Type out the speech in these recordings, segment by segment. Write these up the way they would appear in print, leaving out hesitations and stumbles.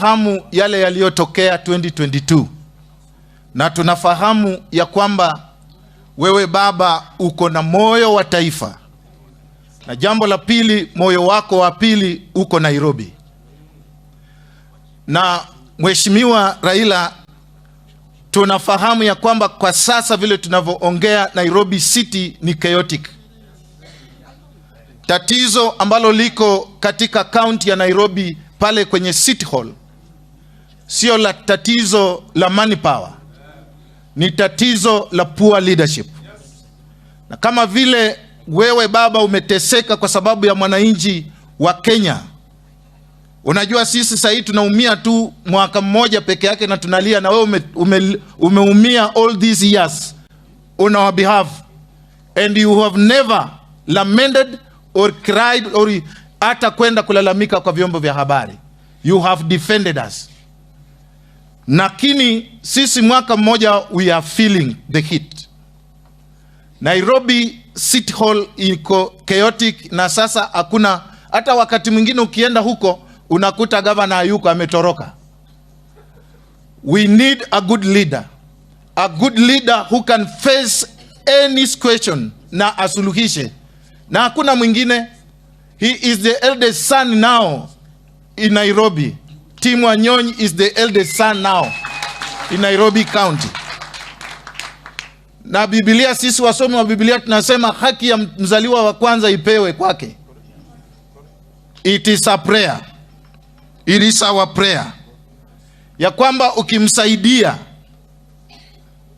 Tunafahamu yale yaliyotokea 2022 na tunafahamu ya kwamba wewe baba uko na moyo wa taifa, na jambo la pili, moyo wako wa pili uko Nairobi. Na Mheshimiwa Raila, tunafahamu ya kwamba kwa sasa vile tunavyoongea Nairobi City ni chaotic. Tatizo ambalo liko katika county ya Nairobi pale kwenye City Hall sio la tatizo la money power, ni tatizo la poor leadership. Na kama vile wewe baba umeteseka kwa sababu ya mwananchi wa Kenya, unajua sisi sasa hivi tunaumia tu mwaka mmoja peke yake na tunalia, na wewe umeumia all these years on our behalf, and you have never lamented or cried or hata kwenda kulalamika kwa vyombo vya habari. You have defended us. Lakini sisi mwaka mmoja we are feeling the heat. Nairobi City Hall iko chaotic, na sasa hakuna, hata wakati mwingine ukienda huko unakuta governor hayuko, ametoroka. We need a good leader. A good leader who can face any question na asuluhishe. Na hakuna mwingine. He is the eldest son now in Nairobi. Tim Wanyonyi is the eldest son now in Nairobi County. Na Biblia, sisi wasomi wa Biblia tunasema haki ya mzaliwa wa kwanza ipewe kwake. It is a prayer. It is our prayer. Ya kwamba ukimsaidia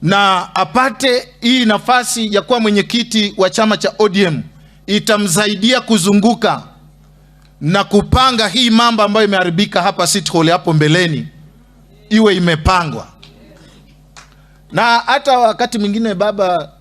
na apate hii nafasi ya kuwa mwenyekiti wa chama cha ODM, itamsaidia kuzunguka na kupanga hii mambo ambayo imeharibika hapa City Hall hapo mbeleni iwe imepangwa. Na hata wakati mwingine baba